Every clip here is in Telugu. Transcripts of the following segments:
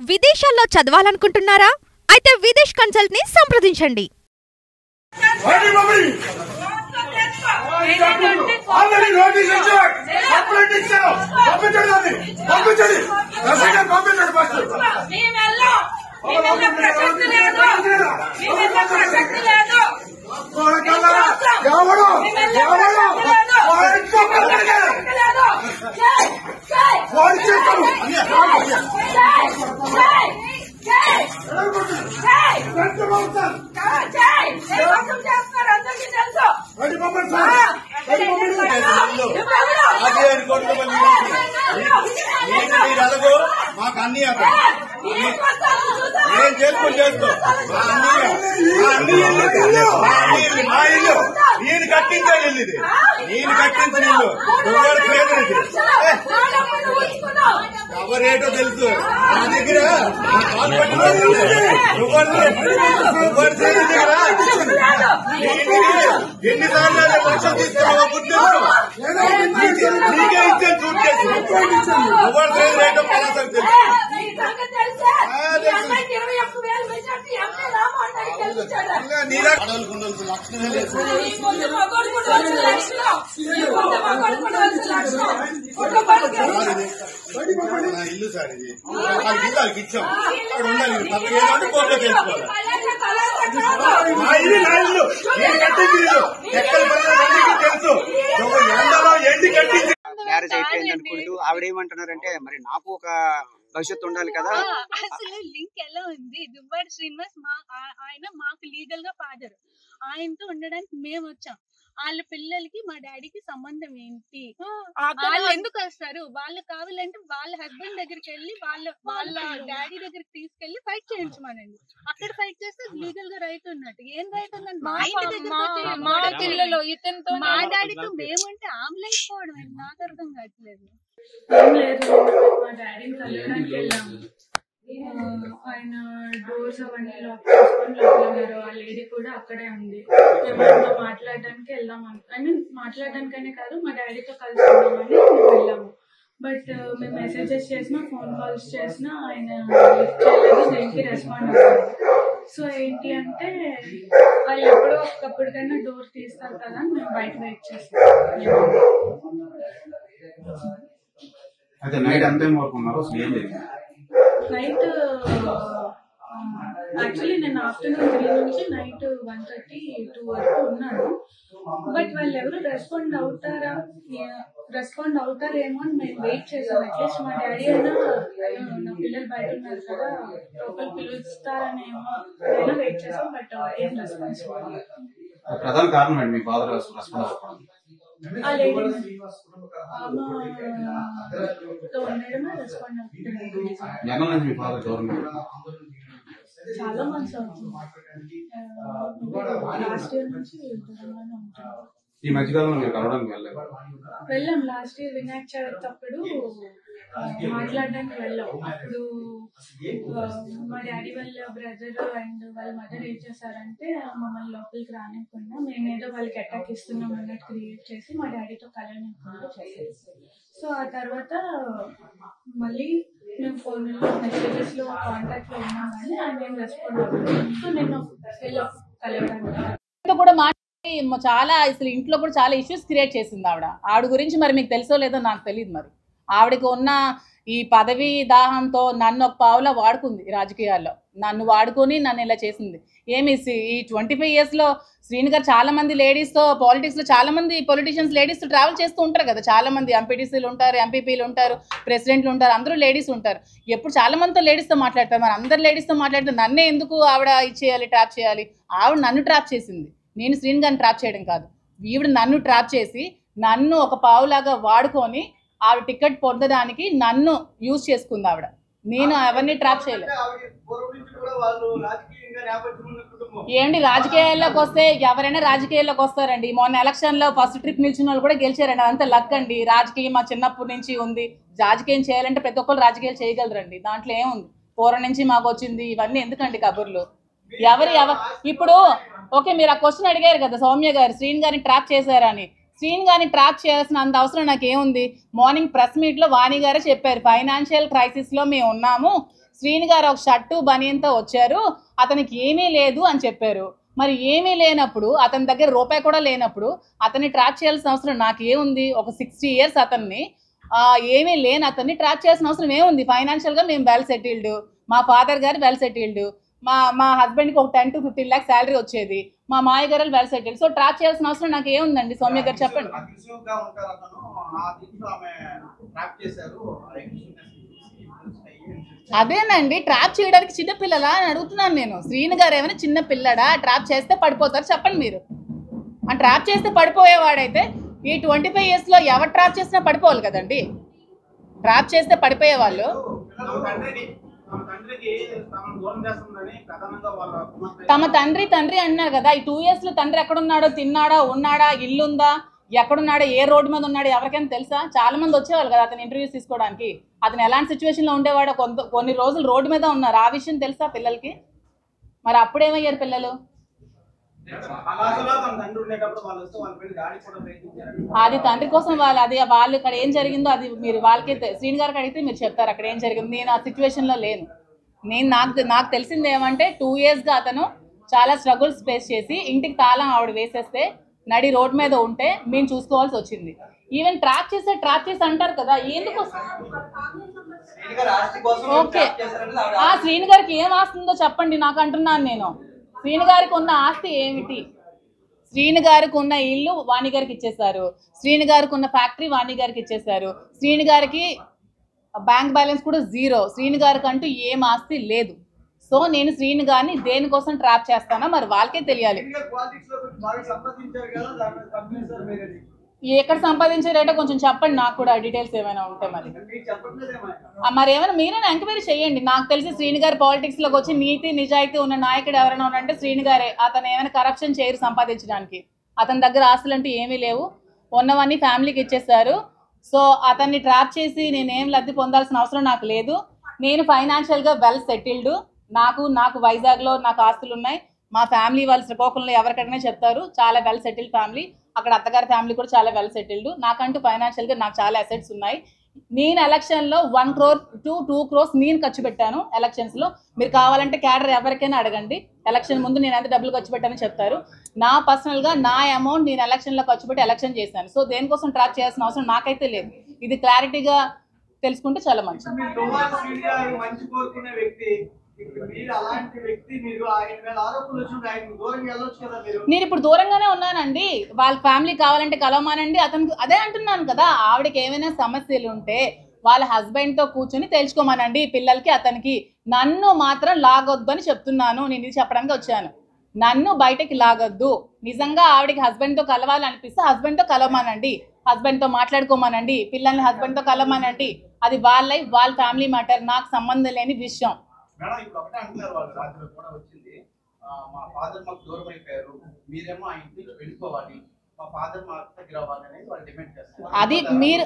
విదేశాల్లో చదవాలనుకుంటున్నారా? అయితే విదేశ్ కన్సల్ట్ ని సంప్రదించండి. నేను కట్టించాలి నేను కట్టించిన ఎవరేటో తెలుసు నా దగ్గర ఎన్నిసార్లు లక్షలు తీసుకున్నావో గుర్తు నీకే ఇచ్చాను చూట్ చేసి ఎవరు రేటో పలాసలు తెలుసు. ఇల్లు సార్ ఇది వాళ్ళకి ఇచ్చాం అక్కడ ఉండాలి ఏదంటే కోర్టులో చేసుకోవాలి. నా ఇల్లు నేను కట్టింది ఇల్లు ఎక్కడ తెలుసు ఎండి కట్టింది. మ్యారేజ్ అయిపోయింది అనుకుంటూ ఆవిడేమంటున్నారంటే మరి నాకు ఒక భవిష్యత్తు ఉండాలి కదా. అసలు లింక్ ఎలా ఉంది? దువ్వాడి శ్రీనివాస్ ఆయన మాకు లీగల్ గా ఫాదర్. ఆయనతో ఉండడానికి మేము వచ్చాం. వాళ్ళ పిల్లలకి మా డాడీకి సంబంధం ఏంటి? వాళ్ళు ఎందుకు వస్తారు? వాళ్ళు కావాలంటే వాళ్ళ హస్బెండ్ దగ్గరికి వెళ్ళి వాళ్ళ డాడీ దగ్గరికి తీసుకెళ్లి ఫైట్ చేయించమనండి. అక్కడ ఫైట్ చేస్తే లీగల్ గా రైట్ ఉన్నట్టు. ఏం రైట్ ఉందండి? మా పిల్లలు ఇతనితో మా డాడీతో మేమంటే ఆమ్లైపోవడం నాకు అర్థం కావట్లేదు. ఏం లేదు, మా డాడీని కలవడానికి వెళ్ళాము. ఆయన డోర్స్ అవన్నీ లాక్ చేసుకొని లోపలన్నారు. ఆ లేడీ కూడా అక్కడే ఉంది. మేము మాట్లాడడానికి వెళ్దాం ఐ మీన్ మాట్లాడడానికనే కాదు మా డాడీతో కలిసి ఉందామని మేము వెళ్ళాము. బట్ మేము మెసేజెస్ చేసినా ఫోన్ కాల్స్ చేసినా ఆయన లిఫ్ట్ చేయలేదు, దేనికి రెస్పాండ్ అవ్వలేదు. సో ఏంటి అంటే వాళ్ళు ఎప్పుడో ఒకప్పటికైనా డోర్ తీస్తారు కదా అని మేము బయట వెయిట్ చేస్తాం. అయితే నైట్ ఎంత టైం వరకు ఉన్నారు? నైట్ యాక్చువల్లీ నేను ఆఫ్టర్నూన్ 3 నుంచి నైట్ 1:30, 2 వరకు ఉన్నాను. బట్ వాళ్ళు ఎవరు రెస్పాండ్ అవుతారేమో అని మేము వెయిట్ చేసాం. అట్లీస్ట్ మా డాడీ అయినా నా పిల్లలు బయట ఉన్నారు కదా లోపల పిలుస్తారనేమో అయినా వెయిట్ చేసాం. బట్ ఏం రెస్పాన్స్ ప్రధాన కారణం ఏంటి మీ ఫాదర్ రెస్పాండ్ అవ్వడం? ఆ లేడీ ఆమెతో ఉండడమే రెస్పాండ్ అవుతుంది. మీ ఫాదర్ గవర్నమెంట్ చాలా మంత్స్ అవుతుంది. లాస్ట్ ఇయర్ నుంచి దూరంగానే ఉంటాం. ఈ మధ్యకాలంలో మీరు కలవడానికి వెళ్ళాం. లాస్ట్ ఇయర్ వినాయక చవితి అప్పుడు మాట్లాడడానికి వెళ్ళాం. అప్పుడు మా డాడీ వాళ్ళ బ్రదర్ అండ్ వాళ్ళ మదర్ ఏం చేశారంటే మమ్మల్ని లోపలికి రానివ్వకుండా మేమేదో వాళ్ళకి అటాక్ ఇస్తున్నాం అన్నట్టు క్రియేట్ చేసి మా డాడీతో కలవనివ్వకుండా చేసేది. సో ఆ తర్వాత మళ్ళీ మేము ఫోన్లో మెసేజెస్ లో కాంటాక్ట్ లో ఉన్నాం కానీ ఆయన ఏం రెస్పాండ్ అవ్వలేదు. సో నేను కలవడానికి కూడా చాలా అసలు ఇంట్లో కూడా చాలా ఇష్యూస్ క్రియేట్ చేసింది ఆవిడ గురించి మరి మీకు తెలుసో లేదో నాకు తెలియదు. మరి ఆవిడకి ఉన్న ఈ పదవి దాహంతో నన్ను ఒక పావులా వాడుకుంది రాజకీయాల్లో. నన్ను వాడుకొని నన్ను ఇలా చేసింది. ఏమి ఈ 25 yearsలో శ్రీని గారు చాలా మంది లేడీస్తో పాలిటిక్స్లో చాలా మంది పొలిటీషియన్స్ లేడీస్తో ట్రావెల్ చేస్తూ ఉంటారు కదా. చాలా మంది ఎంపీటీసీలు ఉంటారు, ఎంపీపీలు ఉంటారు, ప్రెసిడెంట్లు ఉంటారు, అందరూ లేడీస్ ఉంటారు. ఎప్పుడు చాలా మందితో లేడీస్తో మాట్లాడతారు. మరి అందరు లేడీస్తో మాట్లాడితే నన్నే ఎందుకు ఆవిడ ఇచ్చేయాలి, ట్రాప్ చేయాలి? ఆవిడ నన్ను ట్రాప్ చేసింది. నేను శ్రీని గారిని ట్రాప్ చేయడం కాదు. ఈవిడ నన్ను ట్రాప్ చేసి నన్ను ఒక పావులాగా వాడుకొని ఆవిడ టికెట్ పొందడానికి నన్ను యూజ్ చేసుకుంది ఆవిడ. నేను ఎవరిని ట్రాప్ చేయలేదు. ఏంటి రాజకీయాల్లోకి వస్తే ఎవరైనా రాజకీయాల్లోకి వస్తారండి. మొన్న ఎలక్షన్లో ఫస్ట్ ట్రిప్ నిలిచిన వాళ్ళు కూడా గెలిచారండి. అదంతా లక్ అండి. రాజకీయం మా చిన్నప్పటి నుంచి ఉంది. రాజకీయం చేయాలంటే ప్రతి ఒక్కరు రాజకీయాలు చేయగలరండి. దాంట్లో ఏముంది? పూర్వం నుంచి మాకు వచ్చింది. ఇవన్నీ ఎందుకండి కబుర్లు? ఇప్పుడు ఓకే, మీరు ఆ క్వశ్చన్ అడిగారు కదా సౌమ్య గారు, శ్రీని గారిని ట్రాప్ చేశారని. శ్రీని గారిని ట్రాప్ చేయాల్సిన అంత అవసరం నాకేముంది? మార్నింగ్ ప్రెస్ మీట్లో వాణి గారే చెప్పారు, ఫైనాన్షియల్ క్రైసిస్లో మేము ఉన్నాము, శ్రీని గారు ఒక షర్టు బనియంతో వచ్చారు, అతనికి ఏమీ లేదు అని చెప్పారు. మరి ఏమీ లేనప్పుడు, అతని దగ్గర రూపాయి కూడా లేనప్పుడు అతన్ని ట్రాప్ చేయాల్సిన అవసరం నాకు ఏముంది? ఒక 60 years అతన్ని ఏమీ లేని అతన్ని ట్రాప్ చేయాల్సిన అవసరం ఏముంది? ఫైనాన్షియల్గా మేము వెల్ సెటిల్డ్, మా ఫాదర్ గారు వెల్ సెటిల్డ్, మా హస్బెండ్కి ఒక 10 to 15 lakhs శాలరీ వచ్చేది, మా మాయ గారు వెల్ సెటిల్డ్. సో ట్రాప్ చేయాల్సిన అవసరం నాకు ఏముందండి? సౌమ్య గారు చెప్పండి. అదేనండి, ట్రాప్ చేయడానికి చిన్నపిల్లలా అని అడుగుతున్నాను నేను. శ్రీని గారు ఏమైనా చిన్న పిల్లడా? ట్రాప్ చేస్తే పడిపోతారు చెప్పండి మీరు. ఆ ట్రాప్ చేస్తే పడిపోయేవాడైతే ఈ 25 years లో ఎవరు ట్రాప్ చేసినా పడిపోవాలి కదండి. ట్రాప్ చేస్తే పడిపోయేవాళ్ళు. తమ తండ్రి అన్నారు కదా, ఈ 2 years లో తండ్రి ఎక్కడున్నాడో, తిన్నాడా, ఉన్నాడా, ఇల్లుందా, ఎక్కడున్నాడో, ఏ రోడ్డు మీద ఉన్నాడో ఎవరికైనా తెలుసా? చాలా మంది వచ్చేవాళ్ళు కదా అతను ఇంటర్వ్యూస్ తీసుకోవడానికి. అతను ఎలాంటి సిచ్యువేషన్లో ఉండేవాడో, కొన్ని రోజులు రోడ్డు మీద ఉన్నారు, ఆ విషయం తెలుసా పిల్లలకి? మరి అప్పుడేమయ్యారు పిల్లలు? అది తండ్రి కోసం వాళ్ళు ఇక్కడ ఏం జరిగిందో అది మీరు వాళ్ళకి శ్రీని గారికి అడిగితే మీరు చెప్తారు అక్కడ ఏం జరిగింది. నేను ఆ సిచ్యువేషన్లో లేను. నాకు తెలిసింది ఏమంటే 2 yearsగా అతను చాలా స్ట్రగుల్స్ ఫేస్ చేసి ఇంటికి తాళం ఆవిడ వేసేస్తే నడి రోడ్ మీద ఉంటే మేము చూసుకోవాల్సి వచ్చింది. ఈవెన్ ట్రాప్ చేసి అంటారు కదా, ఎందుకు? ఓకే, ఆ శ్రీని గారికి ఏం ఆస్తుందో చెప్పండి నాకు అంటున్నాను నేను. శ్రీని గారికి ఉన్న ఆస్తి ఏమిటి? శ్రీని గారికి ఉన్న ఇల్లు వాణి గారికి ఇచ్చేశారు, శ్రీని గారికి ఉన్న ఫ్యాక్టరీ వాణి గారికి ఇచ్చేశారు, శ్రీని గారికి బ్యాంక్ బ్యాలెన్స్ కూడా 0. శ్రీని గారికి అంటూ ఏం ఆస్తి లేదు. సో నేను శ్రీని గారిని దేనికోసం ట్రాప్ చేస్తానో మరి వాళ్ళకే తెలియాలి. ఎక్కడ సంపాదించారంటే కొంచెం చెప్పండి నాకు కూడా, డీటెయిల్స్ ఏమైనా ఉంటే మరి ఏమైనా మీరైనా ఎంక్వైరీ చేయండి. నాకు తెలిసి శ్రీని గారు పాలిటిక్స్ లోకి వచ్చి నీతి నిజాయితీ ఉన్న నాయకుడు ఎవరైనా ఉన్నారంటే శ్రీని గారే. అతను ఏమైనా కరప్షన్ చేయరు సంపాదించడానికి. అతని దగ్గర ఆస్తులు అంటూ ఏమీ లేవు, ఉన్నవన్నీ ఫ్యామిలీకి ఇచ్చేస్తారు. సో అతన్ని ట్రాప్ చేసి నేనేం లబ్ధి పొందాల్సిన అవసరం నాకు లేదు. నేను ఫైనాన్షియల్గా వెల్ సెటిల్డ్. నాకు వైజాగ్లో నాకు ఆస్తులు ఉన్నాయి. మా ఫ్యామిలీ వాళ్ళు శ్రీకాకుళంలో ఎవరికైనా చెప్తారు చాలా వెల్ సెటిల్డ్ ఫ్యామిలీ. అక్కడ అత్తగారి ఫ్యామిలీ కూడా చాలా వెల్ సెటిల్డ్. నాకంటూ ఫైనాన్షియల్గా నాకు చాలా అసెట్స్ ఉన్నాయి. నేను ఎలక్షన్లో 1 crore to 2 crores నేను ఖర్చు పెట్టాను ఎలక్షన్స్లో. మీరు కావాలంటే క్యాడర్ ఎవరికైనా అడగండి, ఎలక్షన్ ముందు నేను ఎంత డబ్బులు ఖర్చు పెట్టానని చెప్తారు. నా పర్సనల్గా నా అమౌంట్ నేను ఎలక్షన్లో ఖర్చు పెట్టి ఎలక్షన్ చేశాను. సో దేనికోసం ట్రాప్ చేయాల్సిన అవసరం నాకైతే లేదు. ఇది క్లారిటీగా తెలుసుకుంటే చాలా మంచిది. నేను ఇప్పుడు దూరంగానే ఉన్నానండి. వాళ్ళ ఫ్యామిలీ కావాలంటే కలవమానండి. అతనికి అదే అంటున్నాను కదా, ఆవిడకి ఏమైనా సమస్యలు ఉంటే వాళ్ళ హస్బెండ్ తో కూర్చొని తెలుసుకోమనండి పిల్లలకి అతనికి. నన్ను మాత్రం లాగొద్దు అని చెప్తున్నాను. నేను ఇది చెప్పడానికి వచ్చాను. నన్ను బయటకి లాగొద్దు. నిజంగా ఆవిడకి హస్బెండ్ తో కలవాలనిపిస్తే హస్బెండ్ తో కలవమానండి, హస్బెండ్ తో మాట్లాడుకోమనండి, పిల్లల్ని హస్బెండ్ తో కలవమానండి. అది వాళ్ళ లైఫ్, వాళ్ళ ఫ్యామిలీ మ్యాటర్, నాకు సంబంధం లేని విషయం. మేడం ఇప్పుడు ఒకటే అంటున్నారు వాళ్ళు, రాత్రి కూడా వచ్చింది, మా ఫాదర్ మాకు దూరం అయిపోయారు, మీరేమో ఆ ఇంటి నుంచి వెళ్ళిపోవాలి, మా ఫాదర్ మా దగ్గర అవ్వాలి అనేది వాళ్ళు డిమాండ్ చేస్తారు. అది మీరు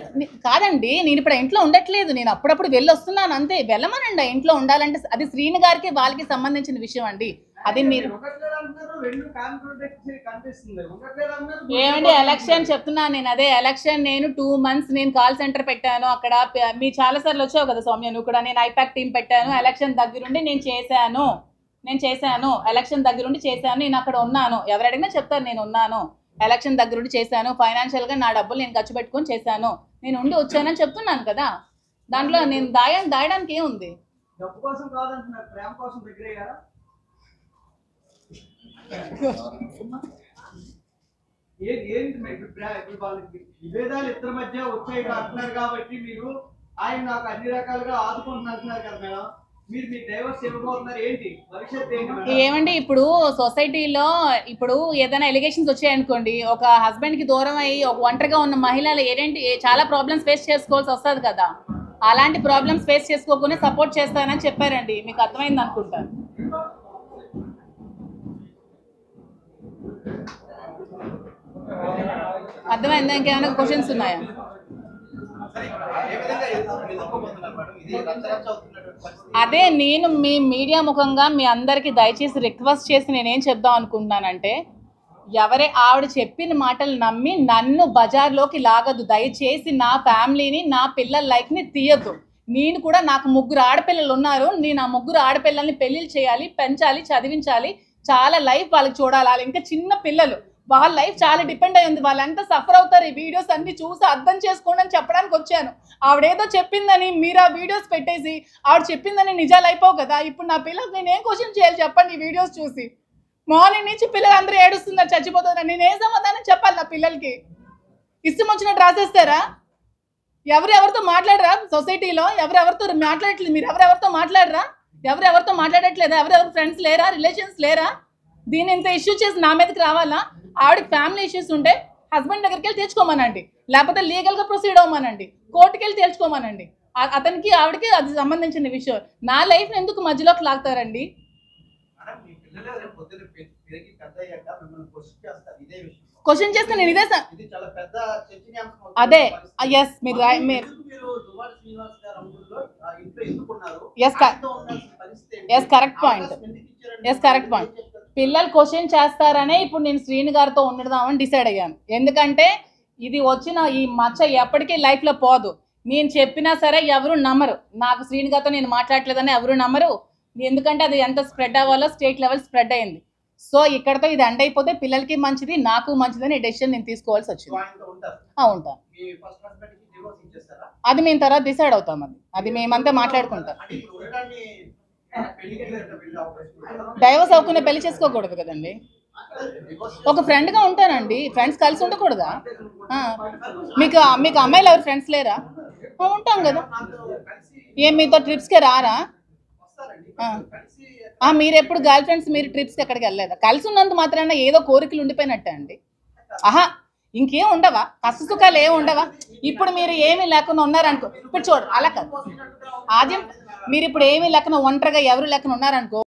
కాదండి, నేను ఇప్పుడు ఇంట్లో ఉండట్లేదు, నేను అప్పుడప్పుడు వెళ్ళి వస్తున్నాను అంతే. వెళ్ళమనండి ఆ ఇంట్లో ఉండాలంటే. అది శ్రీని గారికి వాళ్ళకి సంబంధించిన విషయం అండి. అది మీరు ఏమండి ఎలక్షన్ చెప్తున్నాను నేను. అదే ఎలక్షన్ నేను 2 months నేను కాల్ సెంటర్ పెట్టాను అక్కడ. మీ చాలా సార్లు వచ్చావు కదా సౌమ్య, నువ్వు కూడా. నేను ఐపాక్ టీం పెట్టాను. ఎలక్షన్ దగ్గరుండి నేను చేశాను. ఎలక్షన్ దగ్గరుండి చేశాను. నేను అక్కడ ఉన్నాను. ఎవరు అడిగినా చెప్తారు నేను ఉన్నాను. ఎలక్షన్ దగ్గరుండి చేశాను. ఫైనాన్షియల్గా నా డబ్బులు నేను ఖర్చు పెట్టుకొని చేశాను. నేను ఉండి వచ్చానని చెప్తున్నాను కదా. దాంట్లో నేను దాయడానికి ఏముంది? డబ్బు కోసం కాదంటున్నారు, ప్రేమ కోసం దగ్గర అయ్యారా? ఇప్పుడు వాళ్ళకి విభేదాలు ఇద్దరి మధ్య వచ్చాయి అంటున్నారు కాబట్టి మీరు ఆయన నాకు అన్ని రకాలుగా ఆదుకుంటున్నారు కదా మేడం. మీరు మీ డైవర్స్ ఇవ్వబోతున్నారు, ఏంటి భవిష్యత్తు ఏంటి? ఏమండి ఇప్పుడు సొసైటీలో ఇప్పుడు ఏదైనా ఎలిగేషన్స్ వచ్చాయనుకోండి, ఒక హస్బెండ్ కి దూరం అయ్యి ఒక ఒంటరిగా ఉన్న మహిళలు చాలా ప్రాబ్లమ్స్ ఫేస్ చేసుకోవాల్సి వస్తుంది కదా. అలాంటి ప్రాబ్లమ్స్ ఫేస్ చేసుకోకుండా సపోర్ట్ చేస్తానని చెప్పారండి. మీకు అర్థమైంది అనుకుంటాను. అర్థమైందా? ఇంకేమైనా క్వశ్చన్స్ ఉన్నాయా? అదే నేను మీ మీడియా ముఖంగా మీ అందరికి దయచేసి రిక్వెస్ట్ చేసి నేనేం చెప్దాం అనుకుంటున్నానంటే, ఆవిడ చెప్పిన మాటలు నమ్మి నన్ను బజార్లోకి లాగదు. దయచేసి నా ఫ్యామిలీని, నా పిల్లల లైఫ్ని తీయద్దు. నేను కూడా నాకు 3 ఆడపిల్లలు ఉన్నారు. నేను ఆ 3 ఆడపిల్లల్ని పెళ్లిళ్ళు చేయాలి, పెంచాలి, చదివించాలి, చాలా లైఫ్ వాళ్ళకి చూడాలి. వాళ్ళు ఇంకా చిన్న పిల్లలు, వాళ్ళ లైఫ్ చాలా డిపెండ్ అయి ఉంది. వాళ్ళు ఎంత సఫర్ అవుతారు ఈ వీడియోస్ అన్ని చూసి అర్థం చేసుకోండి అని చెప్పడానికి వచ్చాను. ఆవిడేదో చెప్పిందని మీరు ఆ వీడియోస్ పెట్టేసి ఆవిడ చెప్పిందని నిజాలు అయిపోవు కదా. ఇప్పుడు నా పిల్లలకు నేను ఏం క్వశ్చన్ చేయాలి చెప్పండి? ఈ వీడియోస్ చూసి మార్నింగ్ నుంచి పిల్లలు అందరూ ఏడుస్తున్నారు, చచ్చిపోతున్నారు. నేను ఏం సమాధానం చెప్పాలి నా పిల్లలకి? ఇష్టం వచ్చినట్టు రాసేస్తారా? ఎవరెవరితో మాట్లాడరా? సొసైటీలో ఎవరెవరితో మాట్లాడట్లేదు? మీరు ఎవరెవరితో మాట్లాడరా? ఎవరెవరితో మాట్లాడట్లేదా? ఎవరెవరు ఫ్రెండ్స్ లేరా? రిలేషన్స్ లేరా? దీన్ని ఇంత ఇష్యూ చేసి నా మీదకి రావాలా? ఆవిడకి ఫ్యామిలీ ఇష్యూస్ ఉంటే హస్బెండ్ దగ్గరికి వెళ్ళి తెచ్చుకోమనండి, లేకపోతే లీగల్గా ప్రొసీడ్ అవ్వమనండి, కోర్టుకి వెళ్ళి తెచ్చుకోమనండి. అతనికి ఆవిడకి అది సంబంధించిన విషయం. నా లైఫ్ని ఎందుకు మధ్యలోకి లాగుతారండి? క్వశ్చన్ చేస్తే నేను ఇదే అదే ఎస్ మీరు ఎస్ కరెక్ట్ పాయింట్. పిల్లలు క్వశ్చన్ చేస్తారనే ఇప్పుడు నేను శ్రీని గారితో ఉండదామని డిసైడ్ అయ్యాను. ఎందుకంటే ఇది వచ్చిన ఈ మచ్చ ఎప్పటికీ లైఫ్లో పోదు. నేను చెప్పినా సరే ఎవరు నమ్మరు. నాకు శ్రీని గారితో నేను మాట్లాడలేదని ఎవరు నమ్మరు. ఎందుకంటే అది ఎంత స్ప్రెడ్ అవ్వాలో స్టేట్ లెవెల్ స్ప్రెడ్ అయింది. సో ఇక్కడతో ఇది ఎండ్ అయిపోతే పిల్లలకి మంచిది, నాకు మంచిదని డెసిషన్ నేను తీసుకోవాల్సి వచ్చింది. ఉంటా, అది మేము తర్వాత డిసైడ్ అవుతాం. అది మేమంతా మాట్లాడుకుంటాం. డైవర్స్ అవ్వకుండా పెళ్లి చేసుకోకూడదు కదండి. ఒక ఫ్రెండ్గా ఉంటానండి. ఫ్రెండ్స్ కలిసి ఉండకూడదా? మీకు అమ్మాయిలు ఎవరు ఫ్రెండ్స్ లేరా? ఉంటాం కదా. ఏం మీతో ట్రిప్స్కి రారా? మీరు ఎప్పుడు గర్ల్ ఫ్రెండ్స్ మీరు ట్రిప్స్కి ఎక్కడికి వెళ్ళలేదా? కలిసి ఉన్నంత మాత్రాన ఏదో కోరికలు ఉండిపోయినట్టే అండి. ఇంకేం ఉండవా? కష్ట సుఖాలు ఏమి ఉండవా? ఇప్పుడు మీరు ఏమీ లేకుండా ఉన్నారనుకో, ఇప్పుడు చూడు అలా కాదు. ఆద్యం మీరు ఇప్పుడు ఏమీ లేకుండా ఒంటరిగా ఎవరు లేకుండా ఉన్నారనుకో,